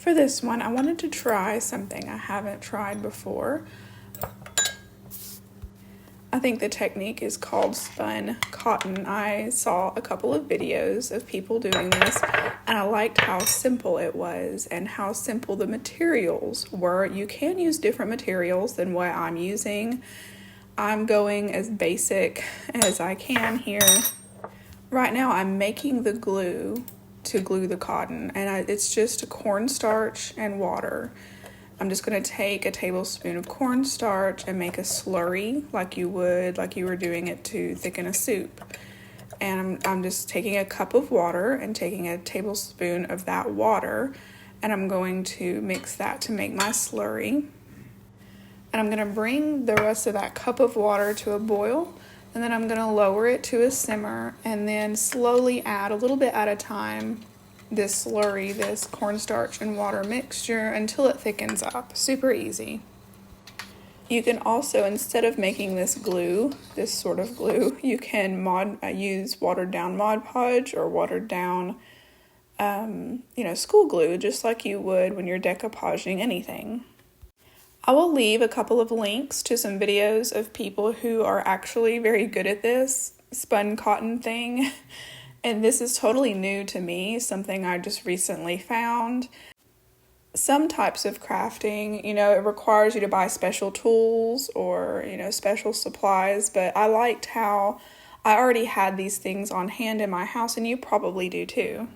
For this one, I wanted to try something I haven't tried before. I think the technique is called spun cotton. I saw a couple of videos of people doing this, and I liked how simple it was and how simple the materials were. You can use different materials than what I'm using. I'm going as basic as I can here. Right now, I'm making the glue to glue the cotton, and it's just cornstarch and water. I'm just going to take a tablespoon of cornstarch and make a slurry like you were doing it to thicken a soup. And I'm just taking a cup of water and taking a tablespoon of that water, and I'm going to mix that to make my slurry. And I'm going to bring the rest of that cup of water to a boil, and then I'm going to lower it to a simmer and then slowly add a little bit at a time this slurry, this cornstarch and water mixture until it thickens up. Super easy. You can also, instead of making this glue, this sort of glue, you can use watered down Mod Podge or watered down school glue, just like you would when you're decoupaging anything. I will leave a couple of links to some videos of people who are actually very good at this spun cotton thing. And this is totally new to me, something I just recently found. Some types of crafting, it requires you to buy special tools or, special supplies. But I liked how I already had these things on hand in my house, and you probably do too.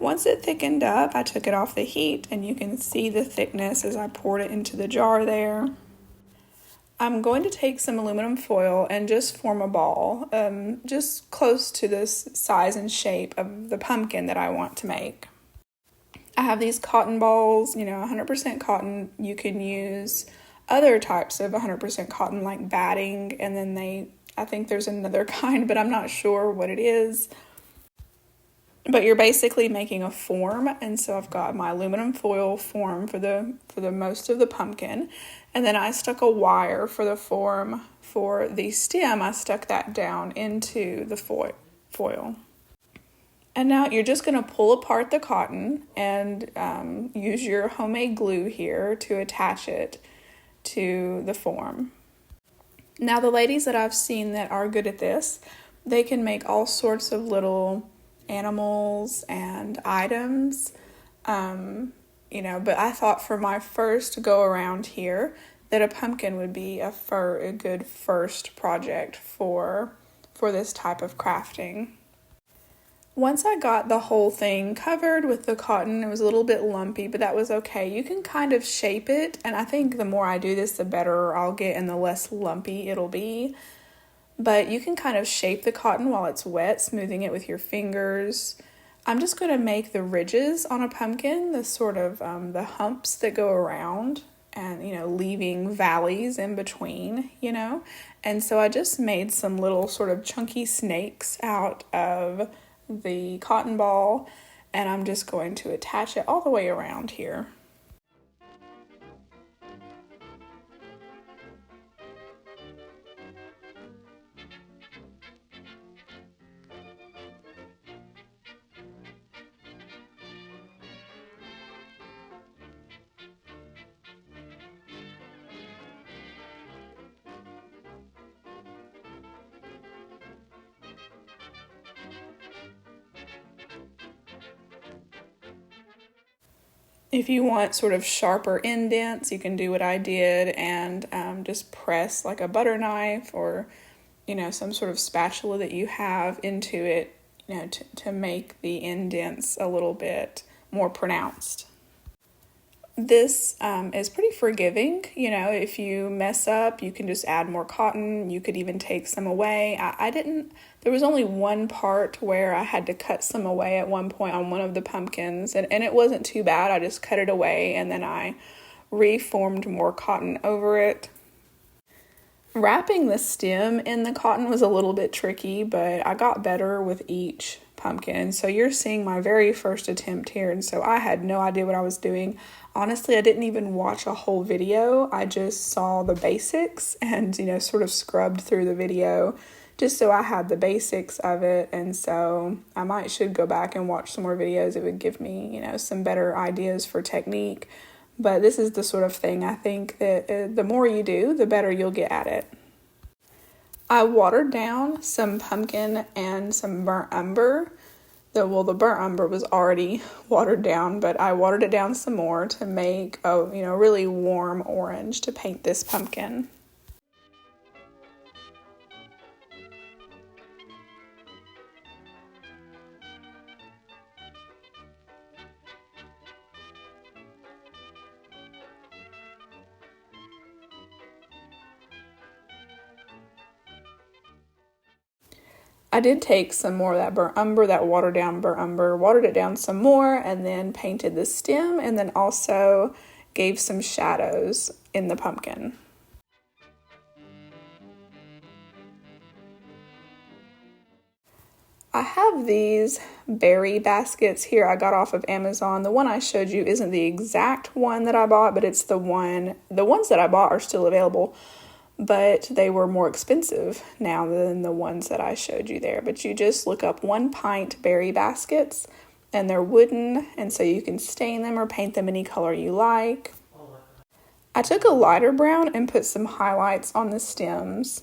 Once it thickened up, I took it off the heat, and you can see the thickness as I poured it into the jar there. I'm going to take some aluminum foil and just form a ball, just close to this size and shape of the pumpkin that I want to make. I have these cotton balls, 100% cotton. You can use other types of 100% cotton like batting, and then I think there's another kind, but I'm not sure what it is. But you're basically making a form, and so I've got my aluminum foil form for the most of the pumpkin, and then I stuck a wire for the form for the stem. I stuck that down into the foil. And now you're just going to pull apart the cotton and use your homemade glue here to attach it to the form. Now the ladies that I've seen that are good at this, they can make all sorts of little animals and items, but I thought for my first go around here that a pumpkin would be a good first project for this type of crafting. Once I got the whole thing covered with the cotton, it was a little bit lumpy, but that was okay. You can kind of shape it, and I think the more I do this, the better I'll get and the less lumpy it'll be. But you can kind of shape the cotton while it's wet, smoothing it with your fingers. I'm just going to make the ridges on a pumpkin, the sort of the humps that go around and, leaving valleys in between, And so I just made some little sort of chunky snakes out of the cotton ball, and I'm just going to attach it all the way around here. If you want sort of sharper indents, you can do what I did and just press like a butter knife or, some sort of spatula that you have into it, to make the indents a little bit more pronounced. This is pretty forgiving. If you mess up, you can just add more cotton. You could even take some away. There was only one part where I had to cut some away at one point on one of the pumpkins, and it wasn't too bad. I just cut it away, and then I reformed more cotton over it. Wrapping the stem in the cotton was a little bit tricky, but I got better with each pumpkin. So you're seeing my very first attempt here, and so I had no idea what I was doing. Honestly, I didn't even watch a whole video. I just saw the basics and, sort of scrubbed through the video just so I had the basics of it. And so I should go back and watch some more videos. It would give me, you know, some better ideas for technique. But this is the sort of thing I think that the more you do, the better you'll get at it. I watered down some pumpkin and some burnt umber. The burnt umber was already watered down, but I watered it down some more to make a, you know, really warm orange to paint this pumpkin. I did take some more of that burnt umber, that watered down burnt umber, watered it down some more, and then painted the stem, and then also gave some shadows in the pumpkin. I have these berry baskets here I got off of Amazon. The one I showed you isn't the exact one that I bought, but it's the ones that I bought are still available. But they were more expensive now than the ones that I showed you there. But you just look up 1 pint berry baskets, and they're wooden, and so you can stain them or paint them any color you like. I took a lighter brown and put some highlights on the stems.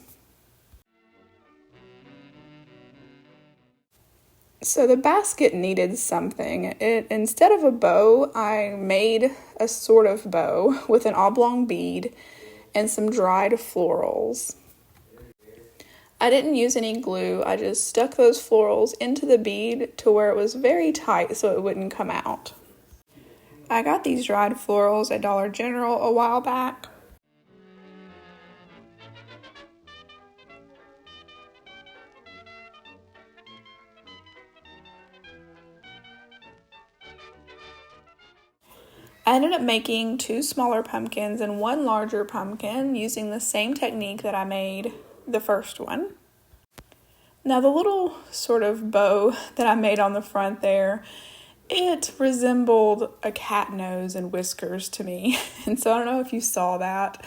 So the basket needed something. Instead of a bow, I made a sort of bow with an oblong bead and some dried florals. I didn't use any glue. I just stuck those florals into the bead to where it was very tight so it wouldn't come out. I got these dried florals at Dollar General a while back. I ended up making 2 smaller pumpkins and 1 larger pumpkin using the same technique that I made the first one. Now the little sort of bow that I made on the front there, it resembled a cat nose and whiskers to me. And so I don't know if you saw that,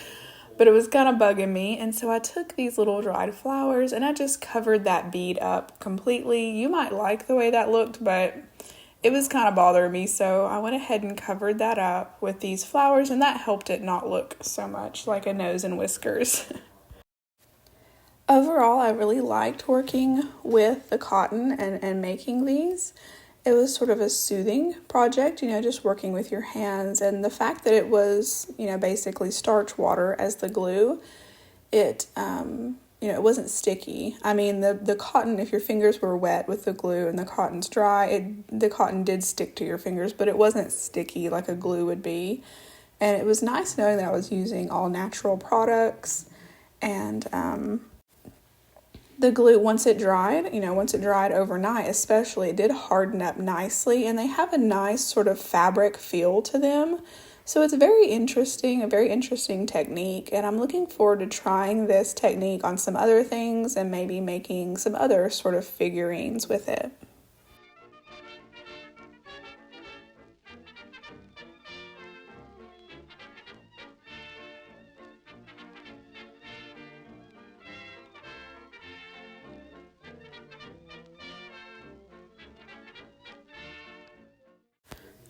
but it was kind of bugging me. And so I took these little dried flowers and I just covered that bead up completely. You might like the way that looked, but it was kind of bothering me, so I went ahead and covered that up with these flowers, and that helped it not look so much like a nose and whiskers. Overall, I really liked working with the cotton and making these. It was sort of a soothing project, you know, just working with your hands, and the fact that it was, you know, basically starch water as the glue, it it wasn't sticky. I mean, the cotton, if your fingers were wet with the glue and the cotton's dry, the cotton did stick to your fingers, but it wasn't sticky like a glue would be. And it was nice knowing that I was using all natural products. And the glue, once it dried overnight especially, it did harden up nicely. And they have a nice sort of fabric feel to them. So it's very interesting, a very interesting technique, and I'm looking forward to trying this technique on some other things and maybe making some other sort of figurines with it.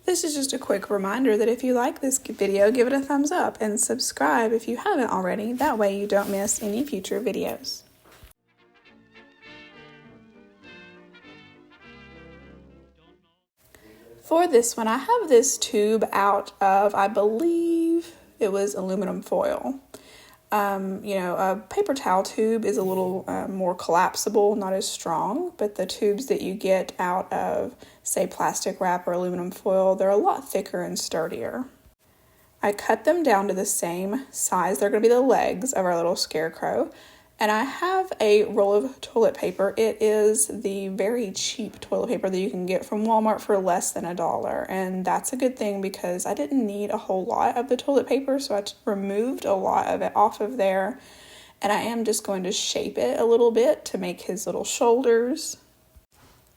This is just a quick reminder that if you like this video, give it a thumbs up and subscribe if you haven't already. That way you don't miss any future videos. For this one, I have this tube out of, I believe it was aluminum foil. A paper towel tube is a little more collapsible, not as strong, but the tubes that you get out of, say, plastic wrap or aluminum foil, they're a lot thicker and sturdier. I cut them down to the same size. They're going to be the legs of our little scarecrow. And I have a roll of toilet paper. It is the very cheap toilet paper that you can get from Walmart for less than $1. And that's a good thing because I didn't need a whole lot of the toilet paper, so I removed a lot of it off of there. And I am just going to shape it a little bit to make his little shoulders.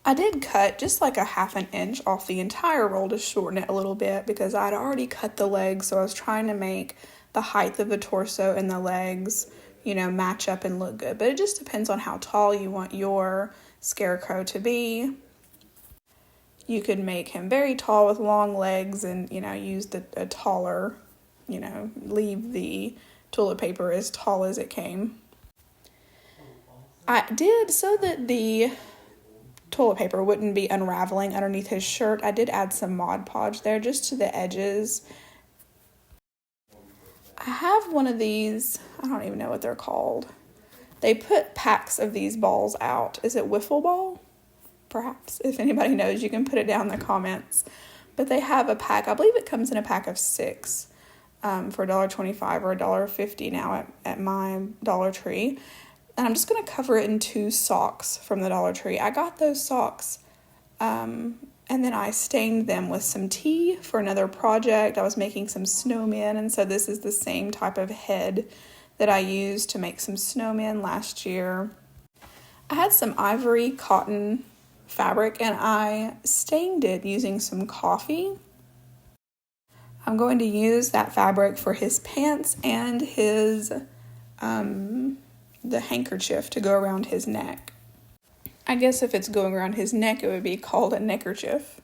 I did cut just like a 1/2 inch off the entire roll to shorten it a little bit because I'd already cut the legs, so I was trying to make the height of the torso and the legs match up and look good. But it just depends on how tall you want your scarecrow to be. You could make him very tall with long legs and, use a taller, leave the toilet paper as tall as it came. I did, so that the toilet paper wouldn't be unraveling underneath his shirt, I did add some Mod Podge there just to the edges. I have one of these, I don't even know what they're called. They put packs of these balls out. Is it wiffle ball? Perhaps. If anybody knows, you can put it down in the comments. But they have a pack, I believe it comes in a pack of 6 for $1.25 or $1.50 now at my Dollar Tree. And I'm just going to cover it in 2 socks from the Dollar Tree. I got those socks and then I stained them with some tea for another project. I was making some snowmen, and so this is the same type of head that I used to make some snowmen last year. I had some ivory cotton fabric and I stained it using some coffee. I'm going to use that fabric for his pants and his the handkerchief to go around his neck. I guess if it's going around his neck, it would be called a neckerchief.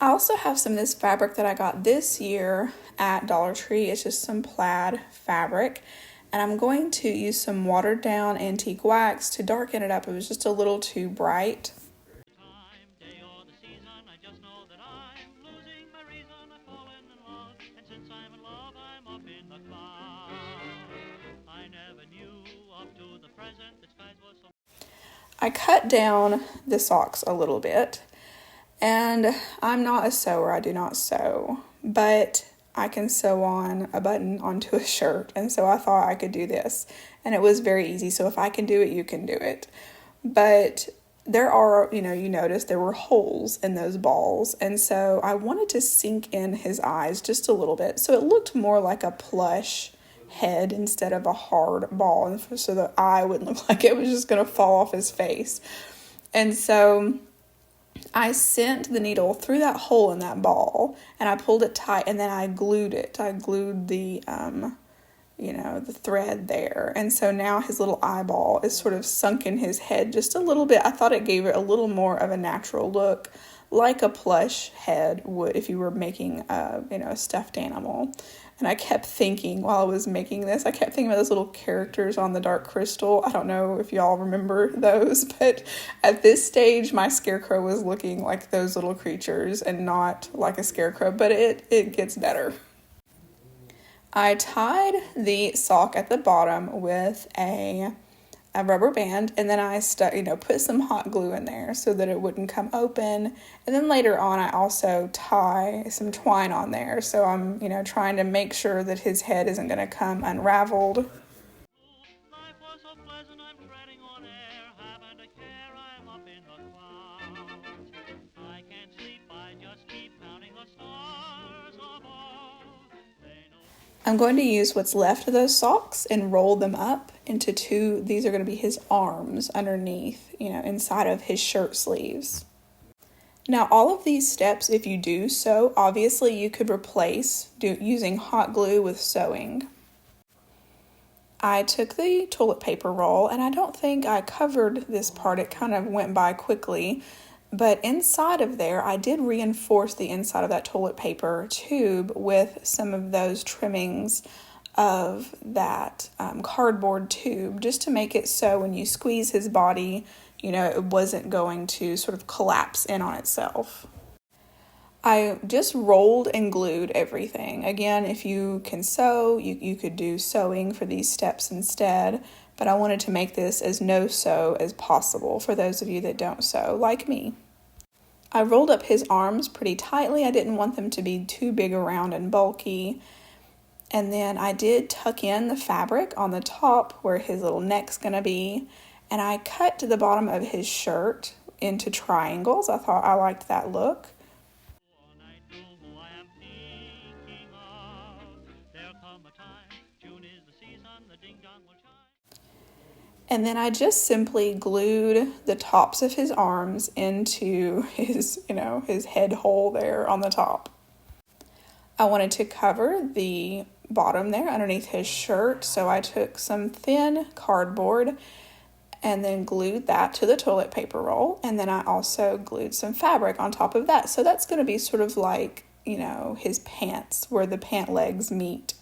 I also have some of this fabric that I got this year at Dollar Tree. It's just some plaid fabric. And I'm going to use some watered down antique wax to darken it up. It was just a little too bright. I cut down the socks a little bit, and I'm not a sewer, I do not sew, but I can sew on a button onto a shirt, and so I thought I could do this, and it was very easy. So if I can do it, you can do it. But there are, you notice there were holes in those balls, and so I wanted to sink in his eyes just a little bit, so it looked more like a plush head instead of a hard ball, and so the eye wouldn't look like it was just going to fall off his face. And so I sent the needle through that hole in that ball, and I pulled it tight, and then I glued it. I glued the the thread there, and so now his little eyeball is sort of sunk in his head just a little bit. I thought it gave it a little more of a natural look, like a plush head would if you were making a stuffed animal. And I kept thinking while I was making this, I kept thinking about those little characters on the Dark Crystal. I don't know if y'all remember those, but at this stage, my scarecrow was looking like those little creatures and not like a scarecrow, but it gets better. I tied the sock at the bottom with a rubber band, and then I put some hot glue in there so that it wouldn't come open. And then later on, I also tie some twine on there. So I'm, trying to make sure that his head isn't going to come unraveled. Life was so pleasant, I'm treading on air, haven't a care, I'm up in the clouds. I can't sleep, I just keep counting the stars above. I'm going to use what's left of those socks and roll them up into 2. These are going to be his arms underneath, inside of his shirt sleeves. Now, all of these steps, if you do sew, obviously you could replace using hot glue with sewing. I took the toilet paper roll, and I don't think I covered this part. It kind of went by quickly. But inside of there, I did reinforce the inside of that toilet paper tube with some of those trimmings of that cardboard tube, just to make it so when you squeeze his body, it wasn't going to sort of collapse in on itself. I just rolled and glued everything. Again, if you can sew, you could do sewing for these steps instead, but I wanted to make this as no sew as possible for those of you that don't sew, like me. I rolled up his arms pretty tightly. I didn't want them to be too big around and bulky. And then I did tuck in the fabric on the top where his little neck's going to be. And I cut to the bottom of his shirt into triangles. I thought I liked that look. And then I just simply glued the tops of his arms into his head hole there on the top. I wanted to cover the bottom there underneath his shirt. So I took some thin cardboard and then glued that to the toilet paper roll. And then I also glued some fabric on top of that. So that's going to be sort of like, you know, his pants, where the pant legs meet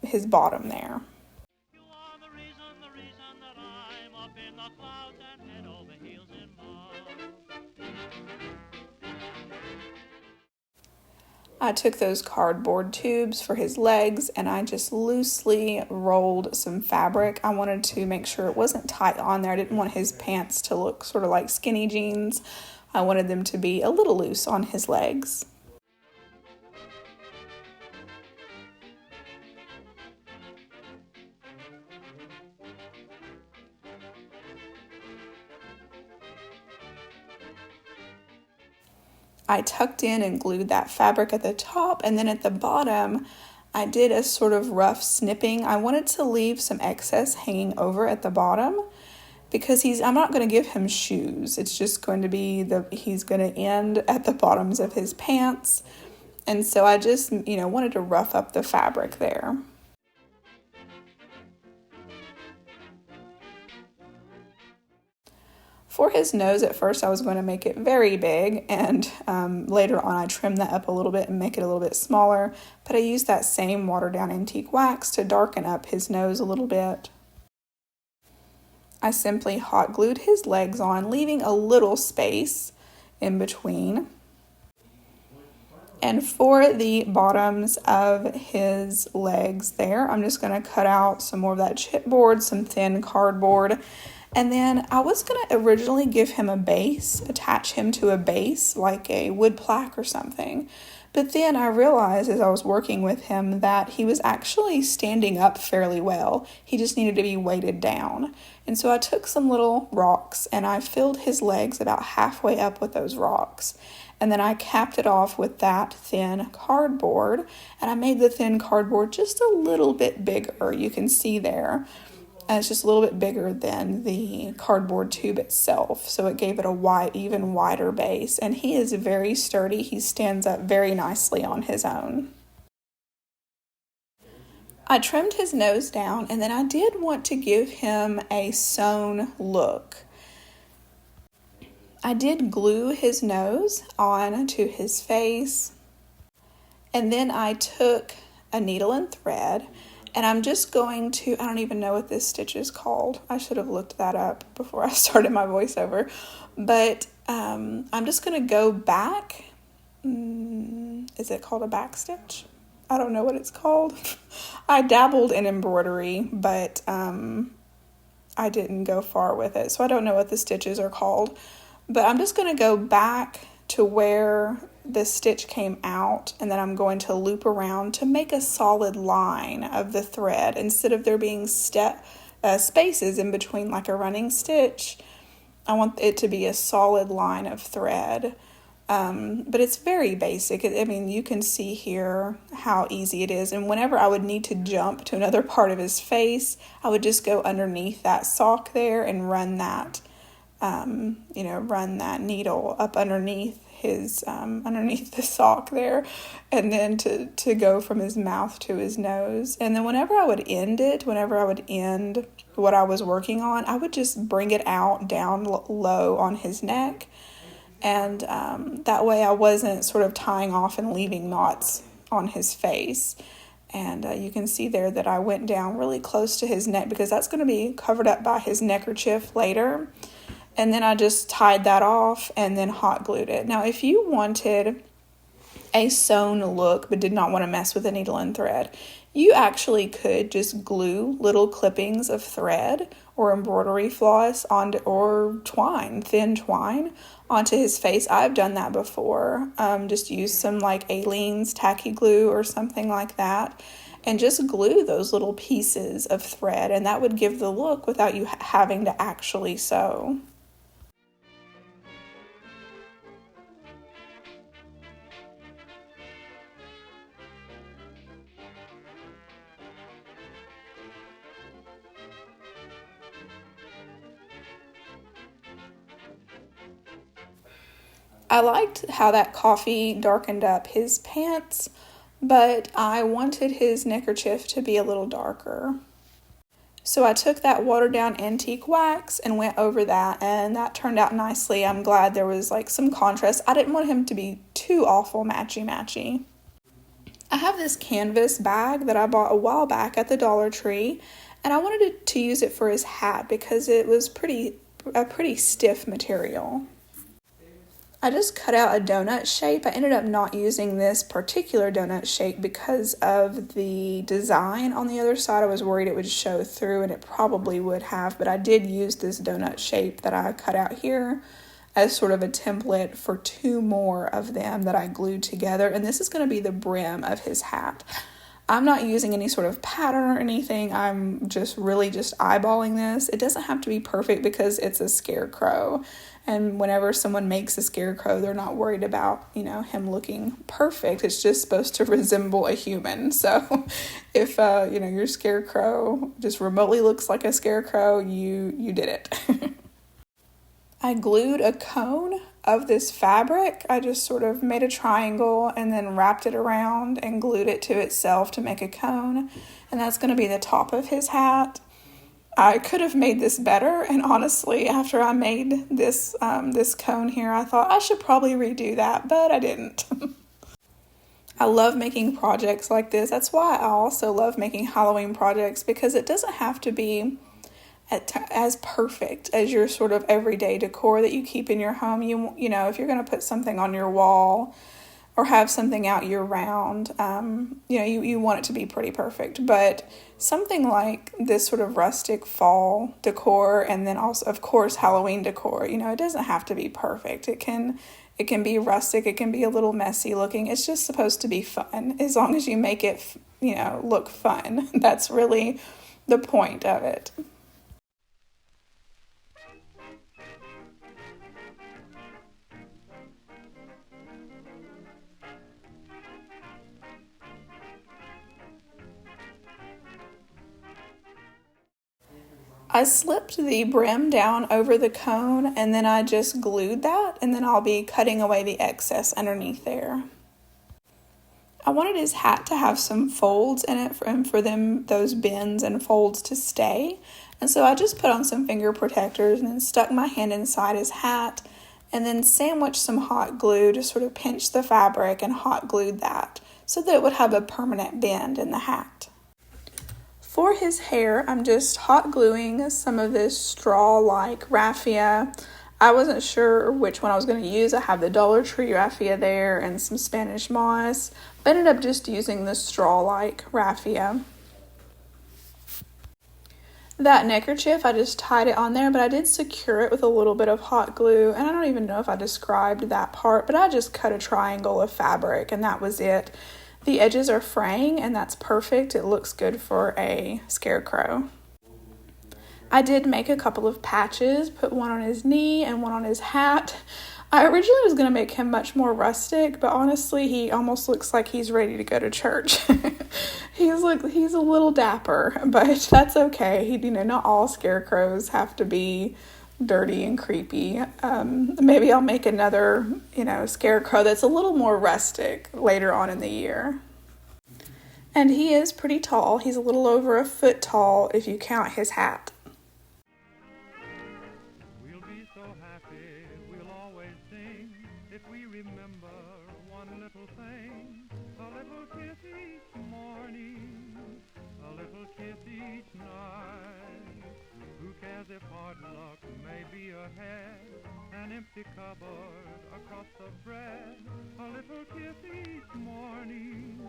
his bottom there. You are the reason that I'm up in the clouds and head over heels in love. I took those cardboard tubes for his legs and I just loosely rolled some fabric. I wanted to make sure it wasn't tight on there. I didn't want his pants to look sort of like skinny jeans. I wanted them to be a little loose on his legs. I tucked in and glued that fabric at the top, and then at the bottom I did a sort of rough snipping. I wanted to leave some excess hanging over at the bottom because I'm not going to give him shoes. It's just going to be he's going to end at the bottoms of his pants. And so I just, wanted to rough up the fabric there. For his nose, at first I was going to make it very big, and later on I trimmed that up a little bit and make it a little bit smaller, but I used that same watered down antique wax to darken up his nose a little bit. I simply hot glued his legs on, leaving a little space in between. And for the bottoms of his legs there, I'm just going to cut out some more of that chipboard, some thin cardboard. And then I was going to originally give him a base, attach him to a base, like a wood plaque or something. But then I realized as I was working with him that he was actually standing up fairly well. He just needed to be weighted down. And so I took some little rocks and I filled his legs about halfway up with those rocks. And then I capped it off with that thin cardboard. And I made the thin cardboard just a little bit bigger. You can see there. And it's just a little bit bigger than the cardboard tube itself. So it gave it a even wider base. And he is very sturdy. He stands up very nicely on his own. I trimmed his nose down, and then I did want to give him a sewn look. I did glue his nose on to his face. And then I took a needle and thread. And I'm just going to, I don't even know what this stitch is called. I should have looked that up before I started my voiceover. But I'm just going to go back. Is it called a back stitch? I don't know what it's called. I dabbled in embroidery, but I didn't go far with it. So I don't know what the stitches are called. But I'm just going to go back to where the stitch came out, and then I'm going to loop around to make a solid line of the thread instead of there being spaces in between like a running stitch. I want it to be a solid line of thread, but it's very basic. You can see here how easy it is, and whenever I would need to jump to another part of his face, I would just go underneath that sock there and run that needle up underneath underneath the sock there, and then to go from his mouth to his nose. And then whenever I would end what I was working on, I would just bring it out down low on his neck, and that way I wasn't sort of tying off and leaving knots on his face. And you can see there that I went down really close to his neck because that's going to be covered up by his neckerchief later. And then I just tied that off and then hot glued it. Now, if you wanted a sewn look but did not want to mess with the needle and thread, you actually could just glue little clippings of thread or embroidery floss or thin twine onto his face. I've done that before. Just use some like Aleene's tacky glue or something like that, and just glue those little pieces of thread, and that would give the look without you having to actually sew. I liked how that coffee darkened up his pants, but I wanted his neckerchief to be a little darker. So I took that watered down antique wax and went over that, and that turned out nicely. I'm glad there was like some contrast. I didn't want him to be too awful matchy-matchy. I have this canvas bag that I bought a while back at the Dollar Tree, and I wanted to use it for his hat because it was a pretty stiff material. I just cut out a donut shape. I ended up not using this particular donut shape because of the design on the other side. I was worried it would show through, and it probably would have, but I did use this donut shape that I cut out here as sort of a template for 2 more of them that I glued together, and this is going to be the brim of his hat. I'm not using any sort of pattern or anything. I'm just eyeballing this. It doesn't have to be perfect because it's a scarecrow. And whenever someone makes a scarecrow, they're not worried about, him looking perfect. It's just supposed to resemble a human. So if, your scarecrow just remotely looks like a scarecrow, you did it. I glued a cone of this fabric. I just sort of made a triangle and then wrapped it around and glued it to itself to make a cone. And that's going to be the top of his hat. I could have made this better, and honestly, after I made this cone here, I thought I should probably redo that, but I didn't. I love making projects like this. That's why I also love making Halloween projects, because it doesn't have to be as perfect as your sort of everyday decor that you keep in your home. You know, if you're going to put something on your wall or have something out year round, you want it to be pretty perfect. But something like this sort of rustic fall decor, and then also, of course, Halloween decor, it doesn't have to be perfect. It can be rustic. It can be a little messy looking. It's just supposed to be fun, as long as you make it, look fun. That's really the point of it. I slipped the brim down over the cone, and then I just glued that, and then I'll be cutting away the excess underneath there. I wanted his hat to have some folds in it for those bends and folds to stay. And so I just put on some finger protectors and then stuck my hand inside his hat and then sandwiched some hot glue to sort of pinch the fabric and hot glued that so that it would have a permanent bend in the hat. For his hair, I'm just hot gluing some of this straw-like raffia. I wasn't sure which one I was going to use. I have the Dollar Tree raffia there and some Spanish moss, but ended up just using the straw-like raffia. That neckerchief, I just tied it on there, but I did secure it with a little bit of hot glue, and I don't even know if I described that part, but I just cut a triangle of fabric, and that was it. The edges are fraying, and that's perfect. It looks good for a scarecrow. I did make a couple of patches, put one on his knee and one on his hat. I originally was going to make him much more rustic, but honestly, he almost looks like he's ready to go to church. He's a little dapper, but that's okay. Not all scarecrows have to be dirty and creepy. Maybe I'll make another, scarecrow that's a little more rustic later on in the year. And he is pretty tall. He's a little over a foot tall if you count his hat. We'll be so happy, we'll always sing if we remember one little thing. A little kiss each morning, a little kiss each night. Who cares if hard luck may be ahead? An empty cupboard across the bread. A little kiss each morning,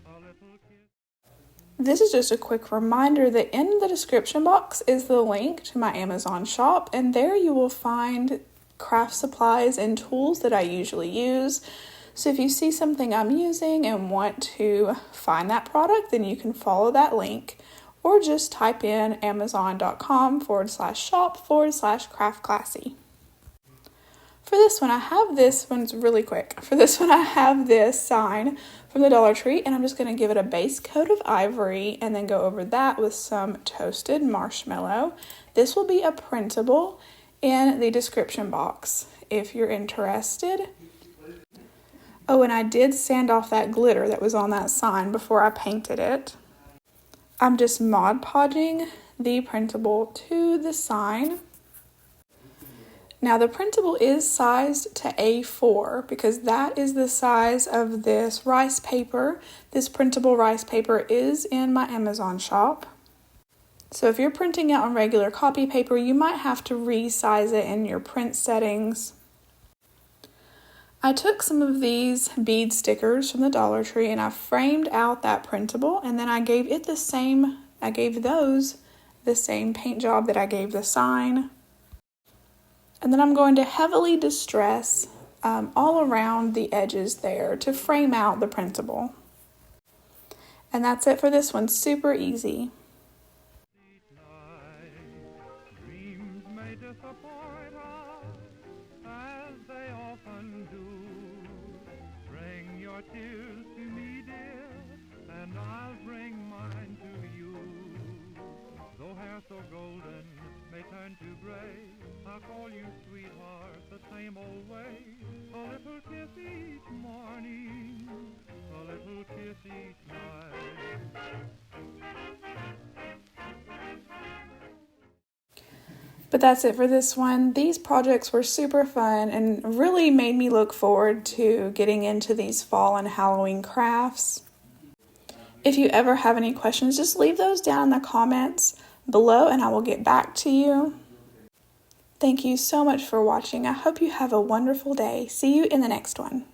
a little kiss. This is just a quick reminder that in the description box is the link to my Amazon shop, and there you will find craft supplies and tools that I usually use. So if you see something I'm using and want to find that product, then you can follow that link, or just type in amazon.com/shop/craftclassy. For this one, one's really quick. For this one, I have this sign from the Dollar Tree, and I'm just going to give it a base coat of ivory and then go over that with some toasted marshmallow. This will be a printable in the description box if you're interested. Oh, and I did sand off that glitter that was on that sign before I painted it. I'm just Mod Podging the printable to the sign. Now the printable is sized to A4 because that is the size of this rice paper. This printable rice paper is in my Amazon shop. So if you're printing out on regular copy paper, you might have to resize it in your print settings. I took some of these bead stickers from the Dollar Tree and I framed out that printable, and then I gave those the same paint job that I gave the sign. And then I'm going to heavily distress all around the edges there to frame out the printable. And that's it for this one, super easy. Dreams may disappoint us, as they often do. Bring your tears to me, dear, and I'll bring mine to you. Though hair so golden may turn to gray, I'll call you sweetheart the same old way. A little kiss each morning, a little kiss each night. But that's it for this one. These projects were super fun and really made me look forward to getting into these fall and Halloween crafts. If you ever have any questions, just leave those down in the comments below and I will get back to you. Thank you so much for watching. I hope you have a wonderful day. See you in the next one.